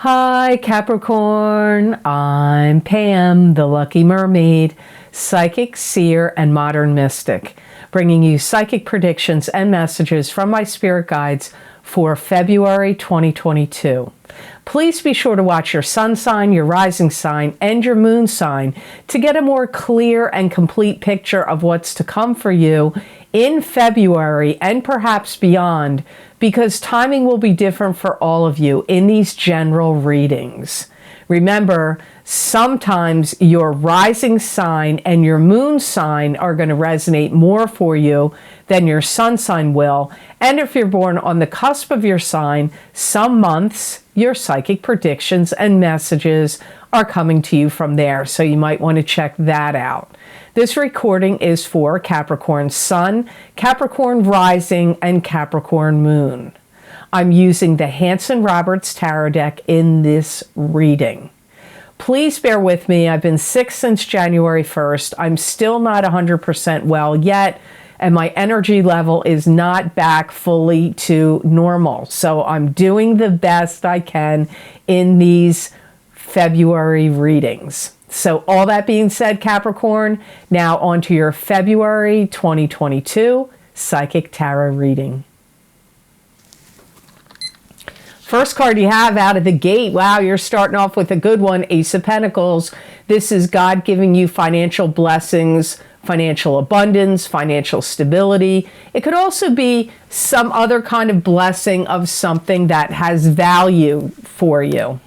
Hi Capricorn, I'm Pam, the Lucky Mermaid, psychic, seer, and modern mystic, bringing you psychic predictions and messages from my spirit guides for February 2022. Please be sure to watch your sun sign, your rising sign, and your moon sign to get a more clear and complete picture of what's to come for you in February and perhaps beyond, because timing will be different for all of you in these general readings. Remember, sometimes your rising sign and your moon sign are going to resonate more for you than your sun sign will. And if you're born on the cusp of your sign, some months your psychic predictions and messages are coming to you from there. So you might want to check that out. This recording is for Capricorn Sun, Capricorn Rising, and Capricorn Moon. I'm using the Hanson-Roberts Tarot deck in this reading. Please bear with me. I've been sick since January 1st. I'm still not 100% well yet, and my energy level is not back fully to normal. So I'm doing the best I can in these February readings. So all that being said, Capricorn, now on to your February 2022 Psychic Tarot reading. First card you have out of the gate, wow, you're starting off with a good one, Ace of Pentacles. This is God giving you financial blessings, financial abundance, financial stability. It could also be some other kind of blessing of something that has value for you.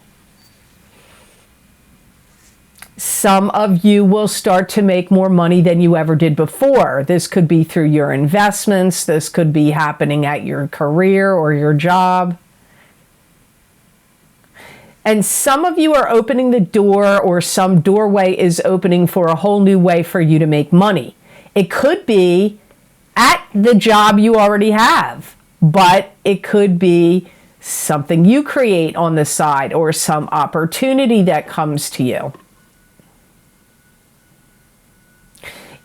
Some of you will start to make more money than you ever did before. This could be through your investments. This could be happening at your career or your job. And some of you are opening the door, or some doorway is opening for a whole new way for you to make money. It could be at the job you already have, but it could be something you create on the side or some opportunity that comes to you.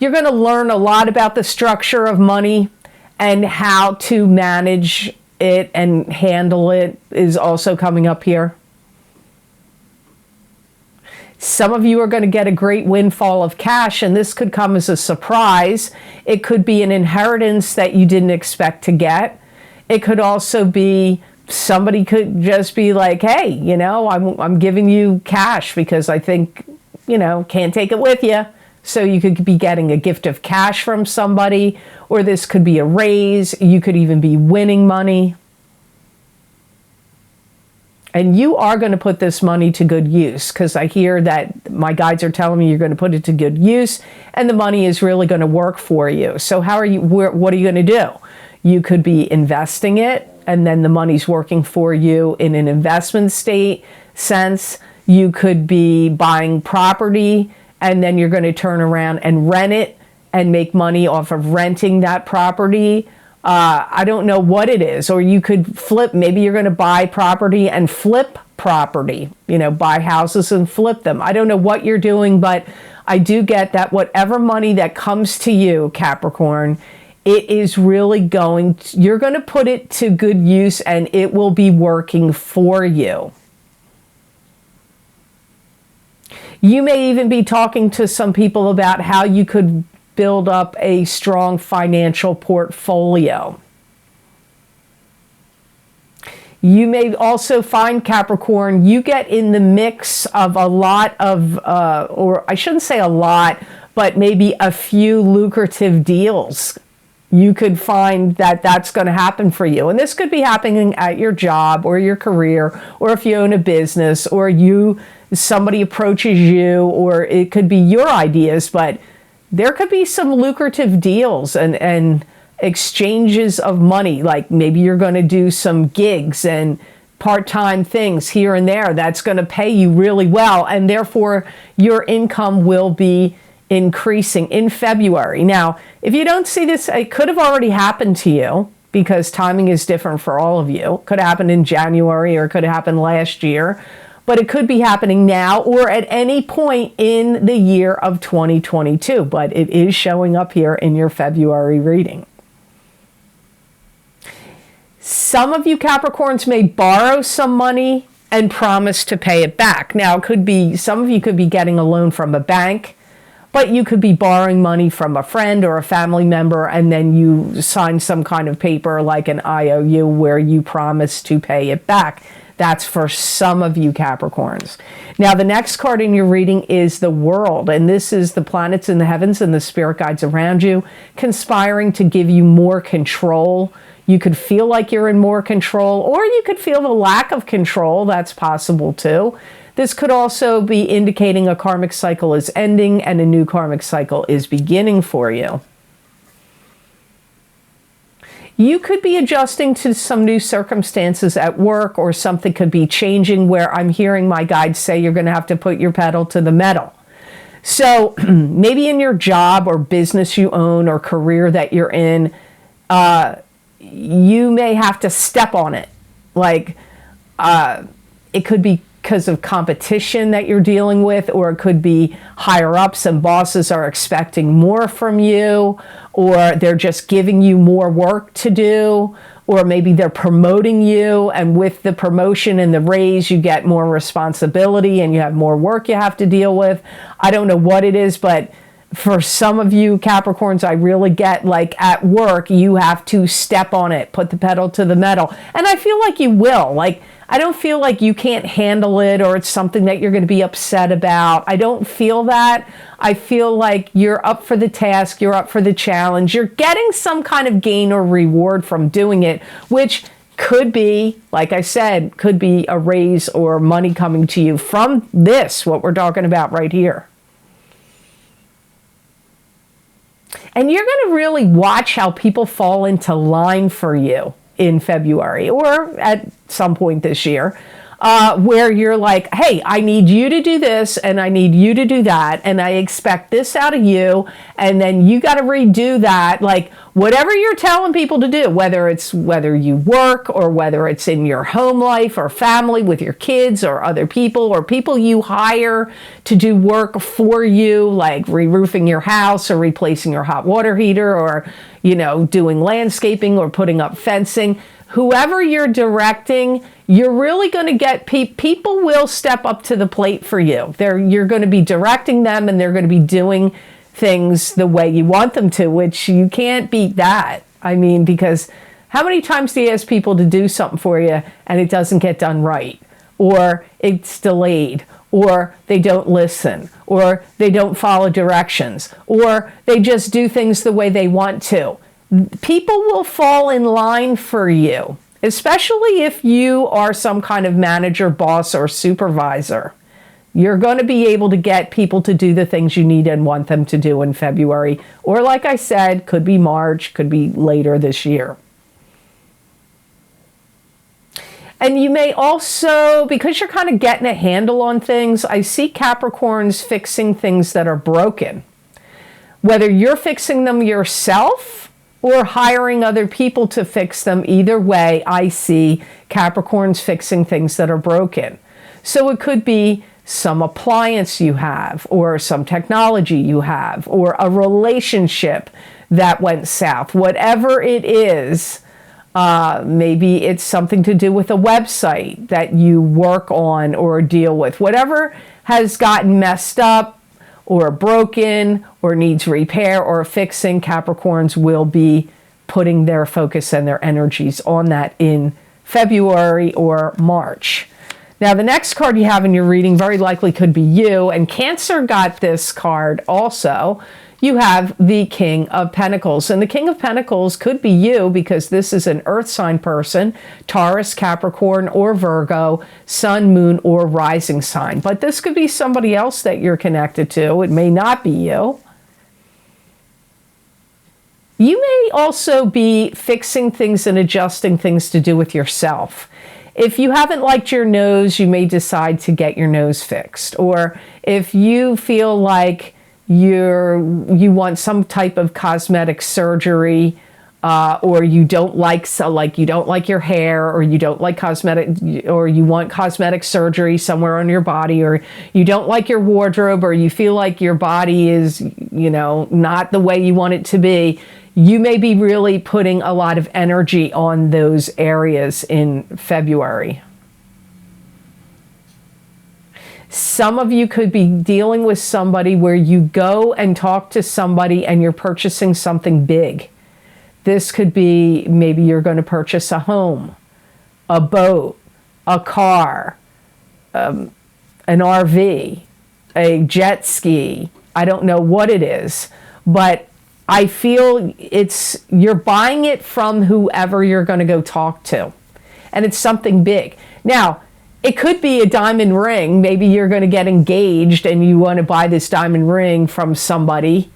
You're going to learn a lot about the structure of money and how to manage it and handle it is also coming up here. Some of you are going to get a great windfall of cash, and this could come as a surprise. It could be an inheritance that you didn't expect to get. It could also be somebody could just be like, hey, you know, I'm giving you cash because I think, you know, can't take it with you. So you could be getting a gift of cash from somebody, or this could be a raise. You could even be winning money. And you are going to put this money to good use, because I hear that my guides are telling me you're going to put it to good use and the money is really going to work for you. So what are you going to do? You could be investing it and then the money's working for you in an investment sense. You could be buying property and then you're going to turn around and rent it and make money off of renting that property. I don't know what it is. Or you could flip. Maybe you're going to buy property and flip property. You know, buy houses and flip them. I don't know what you're doing, but I do get that whatever money that comes to you, Capricorn, it is really you're going to put it to good use and it will be working for you. You may even be talking to some people about how you could build up a strong financial portfolio. You may also find, Capricorn, you get in the mix of a lot of, or I shouldn't say a lot, but maybe a few lucrative deals. You could find that that's going to happen for you. And this could be happening at your job or your career, or if you own a business, or somebody approaches you, or it could be your ideas, but there could be some lucrative deals and exchanges of money. Like maybe you're going to do some gigs and part-time things here and there that's going to pay you really well, and therefore your income will be increasing in February. Now, if you don't see this, it could have already happened to you because timing is different for all of you. It could have happened in January or it could have happened last year, but it could be happening now or at any point in the year of 2022, but it is showing up here in your February reading. Some of you Capricorns may borrow some money and promise to pay it back. Now, it could be, some of you could be getting a loan from a bank, but you could be borrowing money from a friend or a family member, and then you sign some kind of paper like an IOU where you promise to pay it back. That's for some of you Capricorns. Now, the next card in your reading is the World, and this is the planets in the heavens and the spirit guides around you conspiring to give you more control. You could feel like you're in more control, or you could feel the lack of control. That's possible too. This could also be indicating a karmic cycle is ending and a new karmic cycle is beginning for you. You could be adjusting to some new circumstances at work, or something could be changing where I'm hearing my guides say you're going to have to put your pedal to the metal. So maybe in your job or business you own or career that you're in, you may have to step on it. Like, it could be because of competition that you're dealing with, or it could be higher ups and bosses are expecting more from you, or they're just giving you more work to do, or maybe they're promoting you, and with the promotion and the raise, you get more responsibility and you have more work you have to deal with. I don't know what it is, but for some of you Capricorns, I really get like at work, you have to step on it, put the pedal to the metal. And I feel like you will. Like, I don't feel like you can't handle it or it's something that you're going to be upset about. I don't feel that. I feel like you're up for the task, you're up for the challenge, you're getting some kind of gain or reward from doing it, which could be, like I said, could be a raise or money coming to you from this, what we're talking about right here. And you're going to really watch how people fall into line for you in February or at some point this year, where you're like, hey, I need you to do this and I need you to do that, and I expect this out of you, and then you got to redo that. Like, whatever you're telling people to do, whether you work or whether it's in your home life or family with your kids or other people or people you hire to do work for you, like re-roofing your house or replacing your hot water heater, or, you know, doing landscaping or putting up fencing. Whoever you're directing, you're really going to get people will step up to the plate for you. You're going to be directing them, and they're going to be doing things the way you want them to, which you can't beat that. I mean, because how many times do you ask people to do something for you and it doesn't get done right, or it's delayed, or they don't listen, or they don't follow directions, or they just do things the way they want to? People will fall in line for you, especially if you are some kind of manager, boss, or supervisor. You're going to be able to get people to do the things you need and want them to do in February. Or like I said, could be March, could be later this year. And you may also, because you're kind of getting a handle on things, I see Capricorns fixing things that are broken. Whether you're fixing them yourself or hiring other people to fix them, either way, I see Capricorns fixing things that are broken. So it could be some appliance you have, or some technology you have, or a relationship that went south. Whatever it is, maybe it's something to do with a website that you work on or deal with. Whatever has gotten messed up or broken or needs repair or fixing, Capricorns will be putting their focus and their energies on that in February or March. Now, the next card you have in your reading very likely could be you, and Cancer got this card also. You have the King of Pentacles, and the King of Pentacles could be you because this is an earth sign person, Taurus, Capricorn, or Virgo, sun, moon, or rising sign. But this could be somebody else that you're connected to. It may not be you. You may also be fixing things and adjusting things to do with yourself. If you haven't liked your nose, you may decide to get your nose fixed. Or if you feel like you want some type of cosmetic surgery, or you don't like you don't like your hair, or you don't like cosmetic, or you want cosmetic surgery somewhere on your body, or you don't like your wardrobe, or you feel like your body is, not the way you want it to be, you may be really putting a lot of energy on those areas in February. Some of you could be dealing with somebody where you go and talk to somebody and you're purchasing something big. This could be maybe you're going to purchase a home, a boat, a car, an RV, a jet ski. I don't know what it is, but I feel you're buying it from whoever you're going to go talk to. And it's something big. Now, it could be a diamond ring. Maybe you're going to get engaged and you want to buy this diamond ring from somebody.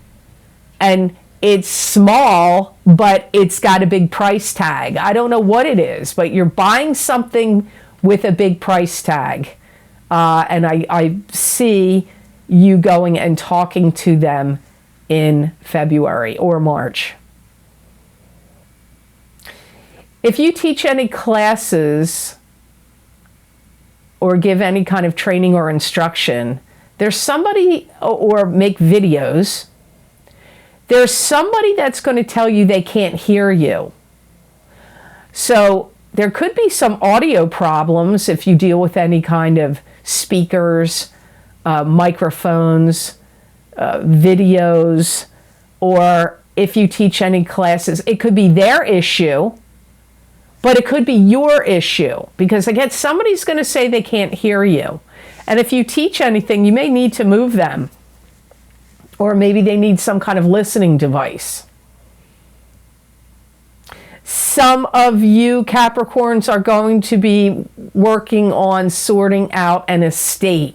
And it's small, but it's got a big price tag. I don't know what it is, but you're buying something with a big price tag. And I see you going and talking to them in February or March. If you teach any classes or give any kind of training or instruction, there's somebody, or make videos, there's somebody that's going to tell you they can't hear you. So there could be some audio problems if you deal with any kind of speakers, microphones, videos, or if you teach any classes, it could be their issue, but it could be your issue, because again, somebody's going to say they can't hear you. And if you teach anything, you may need to move them, or maybe they need some kind of listening device. Some of you Capricorns are going to be working on sorting out an estate.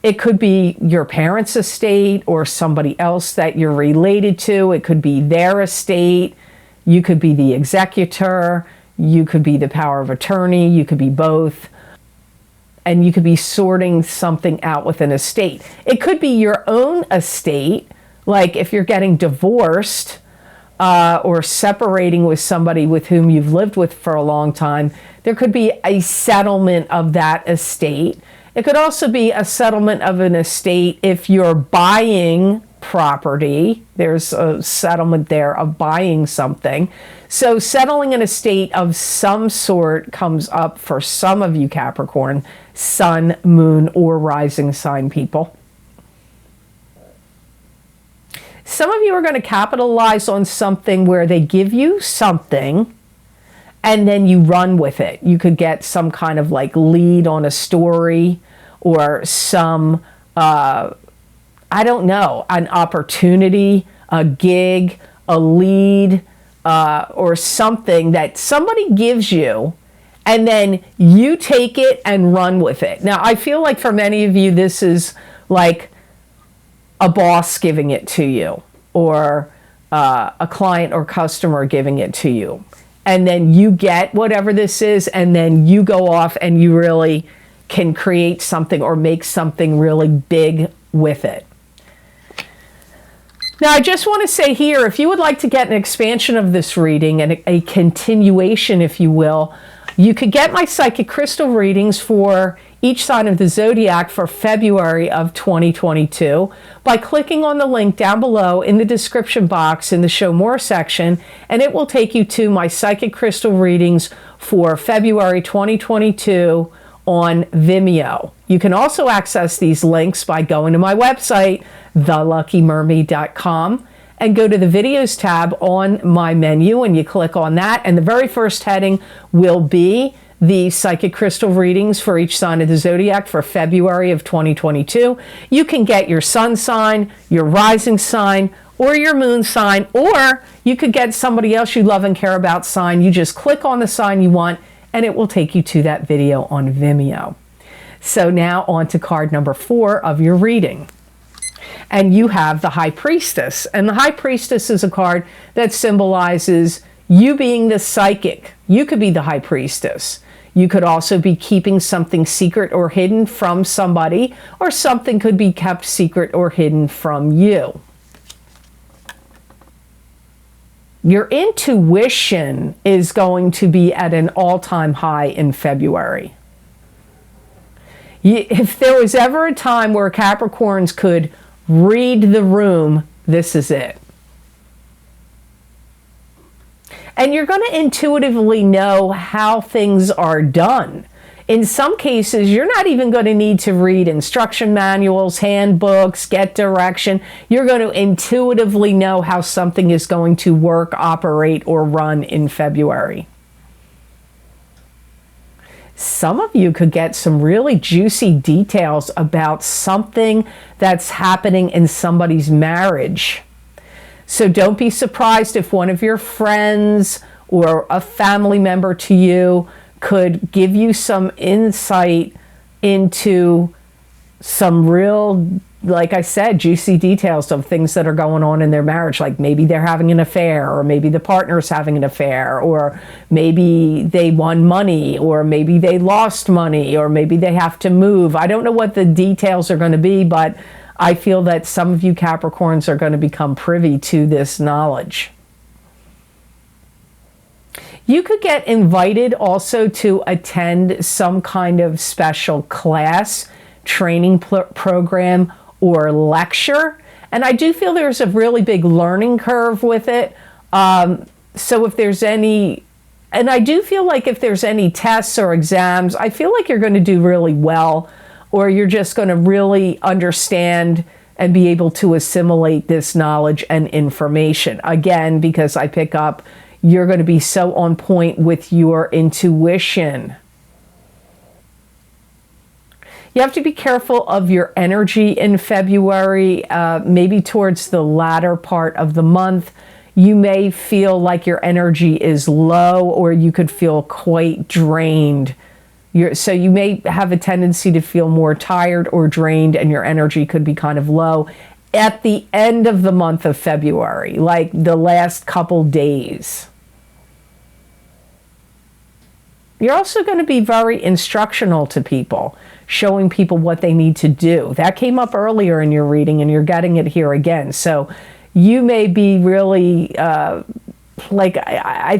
It could be your parents' estate or somebody else that you're related to. It could be their estate. You could be the executor. You could be the power of attorney. You could be both. And you could be sorting something out with an estate. It could be your own estate, like if you're getting divorced or separating with somebody with whom you've lived with for a long time. There could be a settlement of that estate. It could also be a settlement of an estate if you're buying property. There's a settlement there of buying something. So settling an estate of some sort comes up for some of you Capricorn, sun, moon, or rising sign people. Some of you are going to capitalize on something where they give you something and then you run with it. You could get some kind of like lead on a story, or some, I don't know, an opportunity, a gig, a lead, or something that somebody gives you, and then you take it and run with it. Now, I feel like for many of you, this is like a boss giving it to you, or a client or customer giving it to you. And then you get whatever this is, and then you go off and you really can create something or make something really big with it. Now, I just want to say here, if you would like to get an expansion of this reading and a continuation, if you will, you could get my psychic crystal readings for each sign of the zodiac for February of 2022 by clicking on the link down below in the description box in the Show More section, and it will take you to my psychic crystal readings for February 2022 on Vimeo. You can also access these links by going to my website, theluckymermaid.com, and go to the videos tab on my menu, and you click on that, and the very first heading will be the psychic crystal readings for each sign of the zodiac for February of 2022. You can get your sun sign, your rising sign, or your moon sign, or you could get somebody else you love and care about sign. You just click on the sign you want, and it will take you to that video on Vimeo. So now on to card number 4 of your reading. And you have the High Priestess. And the High Priestess is a card that symbolizes you being the psychic. You could be the High Priestess. You could also be keeping something secret or hidden from somebody, or something could be kept secret or hidden from you. Your intuition is going to be at an all-time high in February. If there was ever a time where Capricorns could read the room, this is it. And you're going to intuitively know how things are done. In some cases, you're not even going to need to read instruction manuals, handbooks, get direction. You're going to intuitively know how something is going to work, operate, or run in February. Some of you could get some really juicy details about something that's happening in somebody's marriage. So don't be surprised if one of your friends or a family member to you could give you some insight into some real, like I said, juicy details of things that are going on in their marriage. Like maybe they're having an affair, or maybe the partner's having an affair, or maybe they won money, or maybe they lost money, or maybe they have to move. I don't know what the details are going to be, but I feel that some of you Capricorns are going to become privy to this knowledge. You could get invited also to attend some kind of special class, training program, or lecture. And I do feel there's a really big learning curve with it. So if there's any, and I do feel like if there's any tests or exams, I feel like you're going to do really well, or you're just going to really understand and be able to assimilate this knowledge and information. Again, because I pick up, you're going to be so on point with your intuition. You have to be careful of your energy in February, maybe towards the latter part of the month. You may feel like your energy is low, or you could feel quite drained. So you may have a tendency to feel more tired or drained, and your energy could be kind of low at the end of the month of February, like the last couple days. You're also going to be very instructional to people, showing people what they need to do. That came up earlier in your reading, and you're getting it here again. So you may be really, I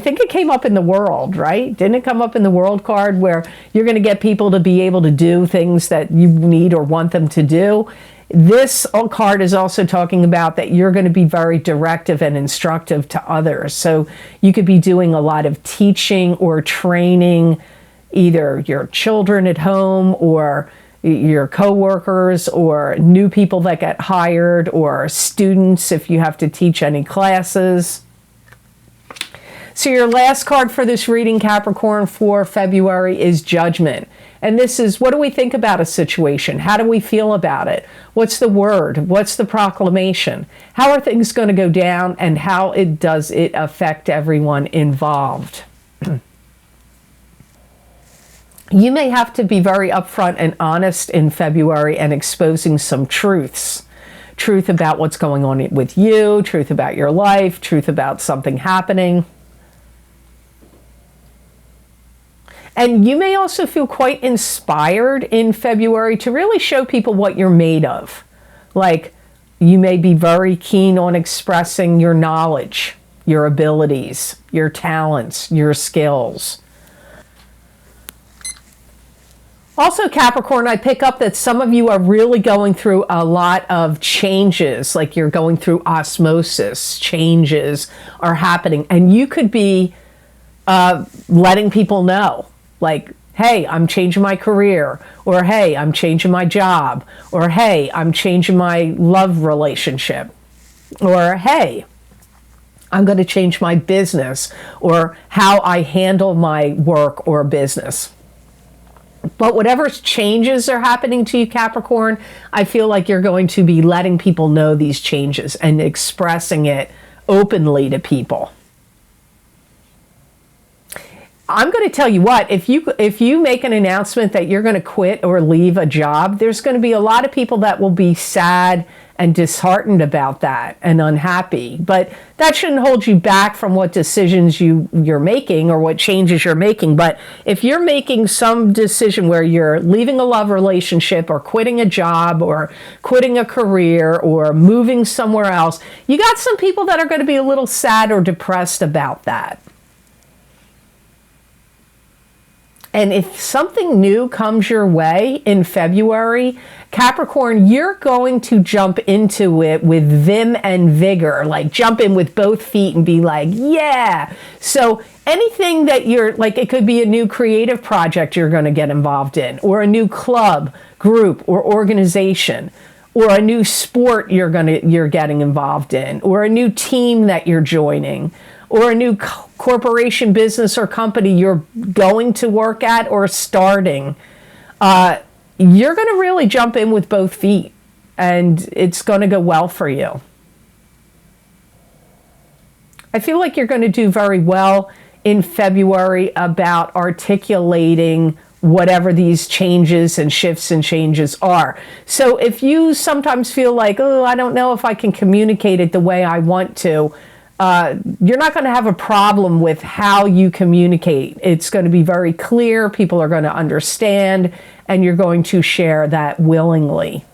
think it came up in the world, right? Didn't it come up in the world card where you're going to get people to be able to do things that you need or want them to do? This card is also talking about that you're going to be very directive and instructive to others. So you could be doing a lot of teaching or training, either your children at home or your coworkers or new people that get hired, or students if you have to teach any classes. So your last card for this reading, Capricorn, for February is Judgment. And this is, what do we think about a situation? How do we feel about it? What's the word? What's the proclamation? How are things going to go down, and how does it affect everyone involved? You may have to be very upfront and honest in February and exposing some truths. Truth about what's going on with you, truth about your life, truth about something happening. And you may also feel quite inspired in February to really show people what you're made of. Like, you may be very keen on expressing your knowledge, your abilities, your talents, your skills. Also, Capricorn, I pick up that some of you are really going through a lot of changes, like you're going through osmosis. Changes are happening, and you could be letting people know. Like, hey, I'm changing my career, or hey, I'm changing my job, or hey, I'm changing my love relationship, or hey, I'm going to change my business, or how I handle my work or business. But whatever changes are happening to you, Capricorn, I feel like you're going to be letting people know these changes and expressing it openly to people. I'm going to tell you what, if you make an announcement that you're going to quit or leave a job, there's going to be a lot of people that will be sad and disheartened about that and unhappy. But that shouldn't hold you back from what decisions you're making or what changes you're making. But if you're making some decision where you're leaving a love relationship or quitting a job or quitting a career or moving somewhere else, you got some people that are going to be a little sad or depressed about that. And if something new comes your way in February, Capricorn, you're going to jump into it with vim and vigor, like jump in with both feet and be like, yeah. So anything that you're like, it could be a new creative project you're going to get involved in, or a new club, group, or organization, or a new sport you're getting involved in, or a new team that you're joining, or a new corporation, business, or company you're going to work at or starting. You're going to really jump in with both feet, and it's going to go well for you. I feel like you're going to do very well in February about articulating whatever these changes and shifts and changes are. So if you sometimes feel like, oh, I don't know if I can communicate it the way I want to, you're not going to have a problem with how you communicate. It's going to be very clear. People are going to understand, and you're going to share that willingly.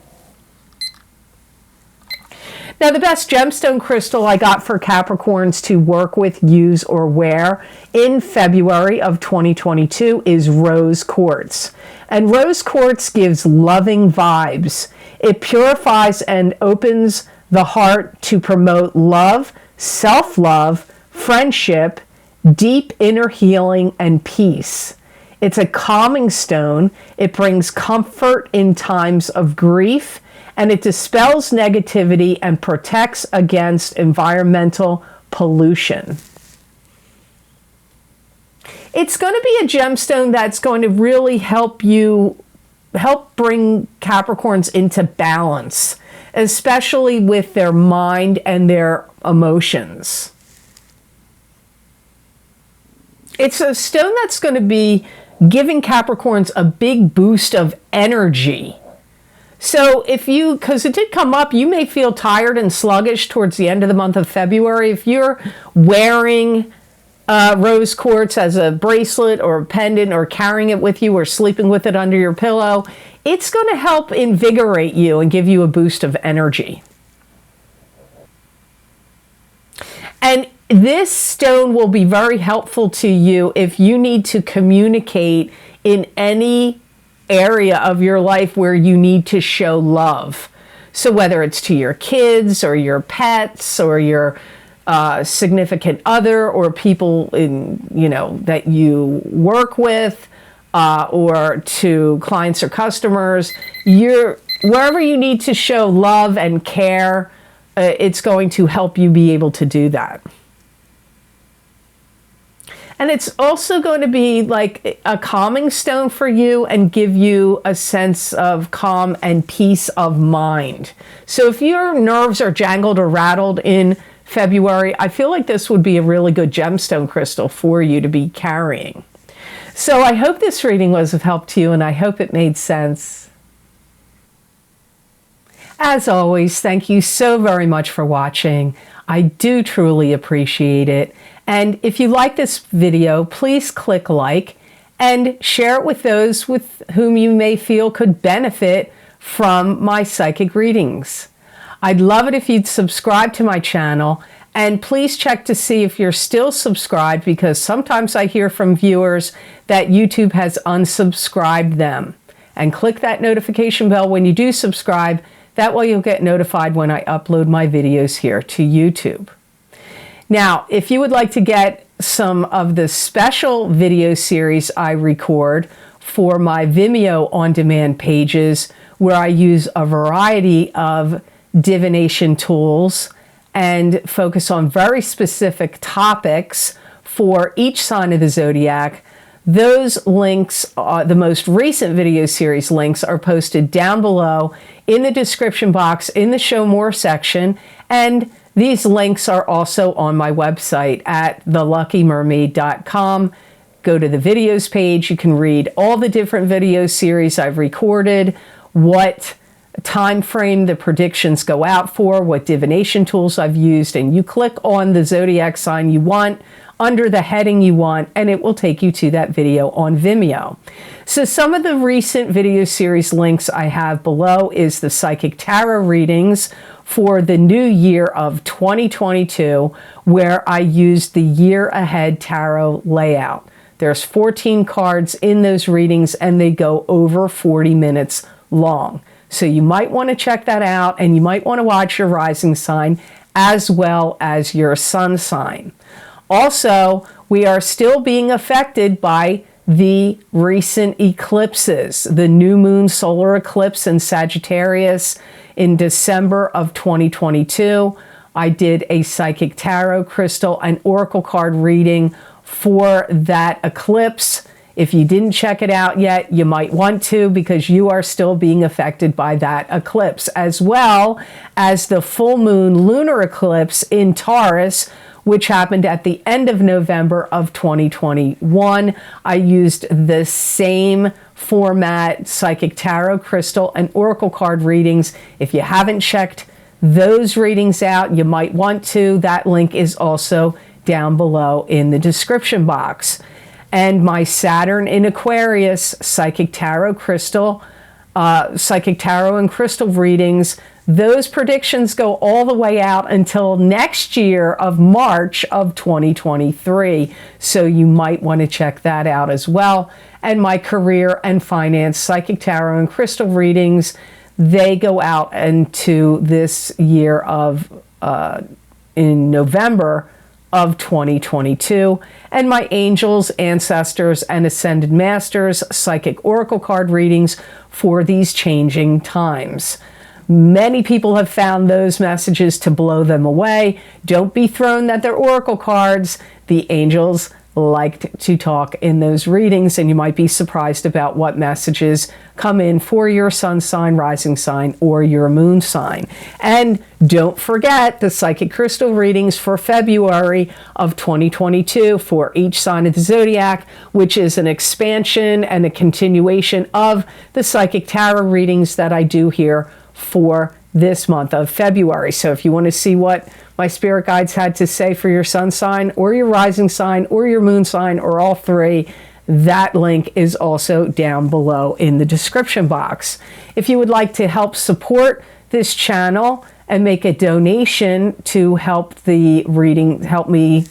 Now, the best gemstone crystal I got for Capricorns to work with, use, or wear in February of 2022 is rose quartz. And rose quartz gives loving vibes. It purifies and opens the heart to promote love, self-love, friendship, deep inner healing, and peace. It's a calming stone. It brings comfort in times of grief, and it dispels negativity and protects against environmental pollution. It's going to be a gemstone that's going to really help bring Capricorns into balance, especially with their mind and their emotions. It's a stone that's going to be giving Capricorns a big boost of energy. So because it did come up, you may feel tired and sluggish towards the end of the month of February. If you're wearing rose quartz as a bracelet or a pendant, or carrying it with you, or sleeping with it under your pillow, it's going to help invigorate you and give you a boost of energy. And this stone will be very helpful to you if you need to communicate in any area of your life where you need to show love. So whether it's to your kids or your pets or your significant other, or people that you work with, or to clients or customers, wherever you need to show love and care, it's going to help you be able to do that. And it's also going to be like a calming stone for you and give you a sense of calm and peace of mind. So if your nerves are jangled or rattled in February, I feel like this would be a really good gemstone crystal for you to be carrying. So I hope this reading was of help to you, and I hope it made sense. As always, thank you so very much for watching. I do truly appreciate it. And if you like this video, please click like and share it with those with whom you may feel could benefit from my psychic readings. I'd love it if you'd subscribe to my channel, and please check to see if you're still subscribed, because sometimes I hear from viewers that YouTube has unsubscribed them. And click that notification bell when you do subscribe. That way you'll get notified when I upload my videos here to YouTube. Now, if you would like to get some of the special video series I record for my Vimeo on-demand pages, where I use a variety of divination tools and focus on very specific topics for each sign of the zodiac, those links, the most recent video series links, are posted down below in the description box in the Show More section, and these links are also on my website at theluckymermaid.com. Go to the videos page. You can read all the different video series I've recorded, what time frame the predictions go out for, what divination tools I've used, and you click on the zodiac sign you want under the heading you want, and it will take you to that video on Vimeo. So some of the recent video series links I have below is the Psychic Tarot readings for the new year of 2022, where I used the year ahead tarot layout. There's 14 cards in those readings, and they go over 40 minutes long. So you might want to check that out, and you might want to watch your rising sign as well as your sun sign. Also, we are still being affected by the recent eclipses. The new moon solar eclipse in Sagittarius in December of 2022. I did a psychic tarot crystal and oracle card reading for that eclipse. If you didn't check it out yet, you might want to, because you are still being affected by that eclipse, as well as the full moon lunar eclipse in Taurus, which happened at the end of November of 2021. I used the same format, psychic tarot crystal and oracle card readings. If you haven't checked those readings out, you might want to. That link is also down below in the description box. And my Saturn in Aquarius psychic tarot crystal, psychic tarot and crystal readings, those predictions go all the way out until next year of March of 2023. So you might want to check that out as well. And my career and finance psychic tarot and crystal readings, they go out into this year of in November of 2022. And my angels, ancestors, and ascended masters psychic oracle card readings for these changing times. Many people have found those messages to blow them away. Don't be thrown that they're oracle cards. The angels liked to talk in those readings, and you might be surprised about what messages come in for your sun sign, rising sign, or your moon sign. And don't forget the psychic crystal readings for February of 2022 for each sign of the zodiac, which is an expansion and a continuation of the psychic tarot readings that I do here for this month of February. So if you want to see what my spirit guides had to say for your sun sign or your rising sign or your moon sign or all three, that link is also down below in the description box. If you would like to help support this channel and make a donation to help the reading, help me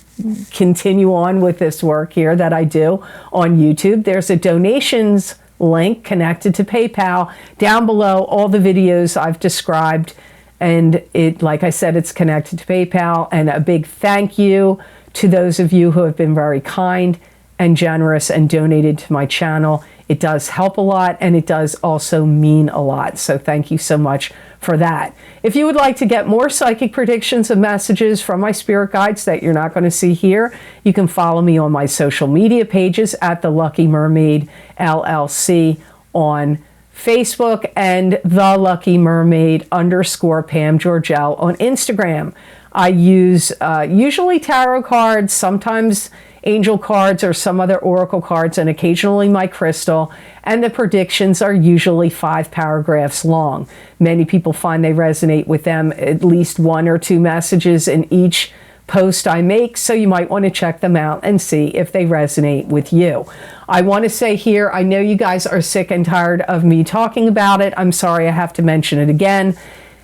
continue on with this work here that I do on YouTube, there's a donations link connected to PayPal down below all the videos I've described. And it, like I said, it's connected to PayPal. And a big thank you to those of you who have been very kind and generous and donated to my channel. It does help a lot, and it does also mean a lot. So thank you so much for that. If you would like to get more psychic predictions and messages from my spirit guides that you're not going to see here, you can follow me on my social media pages at The Lucky Mermaid LLC on Facebook and The Lucky Mermaid _ Pam Georgel on Instagram. I use usually tarot cards, sometimes angel cards or some other oracle cards, and occasionally my crystal, and the predictions are usually 5 paragraphs long. Many people find they resonate with them, at least 1 or 2 messages in each post I make, so you might want to check them out and see if they resonate with you. I want to say here, I know you guys are sick and tired of me talking about it. I'm sorry I have to mention it again.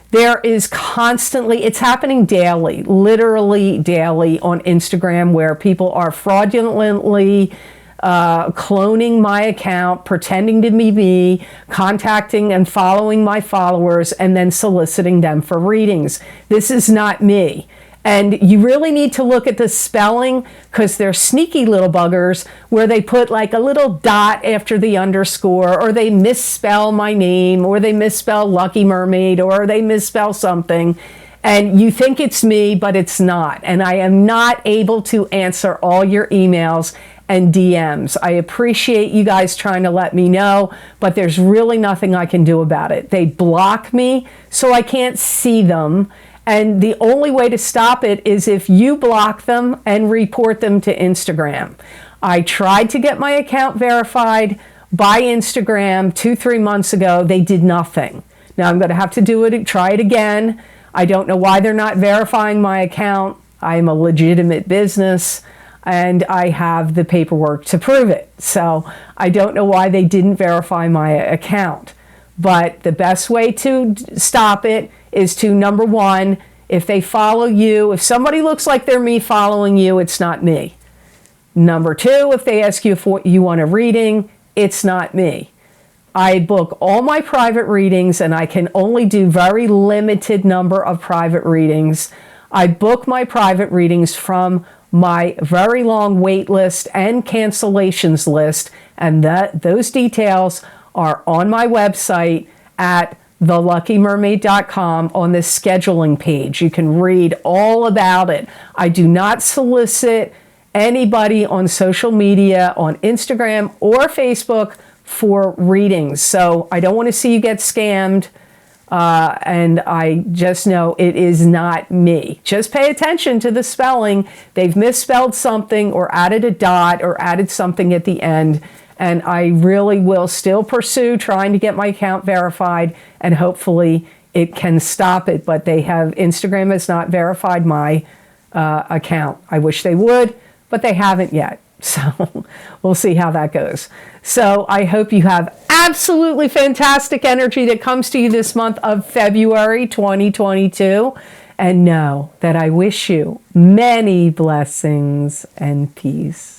There is constantly, it's happening daily, literally daily on Instagram, where people are fraudulently cloning my account, pretending to be me, contacting and following my followers, and then soliciting them for readings. This is not me. And you really need to look at the spelling, because they're sneaky little buggers where they put like a little dot after the underscore, or they misspell my name, or they misspell Lucky Mermaid, or they misspell something. And you think it's me, but it's not. And I am not able to answer all your emails and DMs. I appreciate you guys trying to let me know, but there's really nothing I can do about it. They block me, so I can't see them. And the only way to stop it is if you block them and report them to Instagram. I tried to get my account verified by Instagram 2-3 months ago. They did nothing. Now I'm going to have to do it, try it again. I don't know why they're not verifying my account. I'm a legitimate business, and I have the paperwork to prove it. So I don't know why they didn't verify my account. But the best way to stop it is to, number one, if they follow you, if somebody looks like they're me following you, it's not me. Number two, if they ask you if you want a reading, it's not me. I book all my private readings, and I can only do very limited number of private readings. I book my private readings from my very long wait list and cancellations list, and those details are on my website at theluckymermaid.com on the scheduling page. You can read all about it. I do not solicit anybody on social media, on Instagram or Facebook, for readings. So I don't want to see you get scammed. And I just know it is not me. Just pay attention to the spelling. They've misspelled something or added a dot or added something at the end. And I really will still pursue trying to get my account verified, and hopefully it can stop it. But Instagram has not verified my account. I wish they would, but they haven't yet. So we'll see how that goes. So I hope you have absolutely fantastic energy that comes to you this month of February 2022. And know that I wish you many blessings and peace.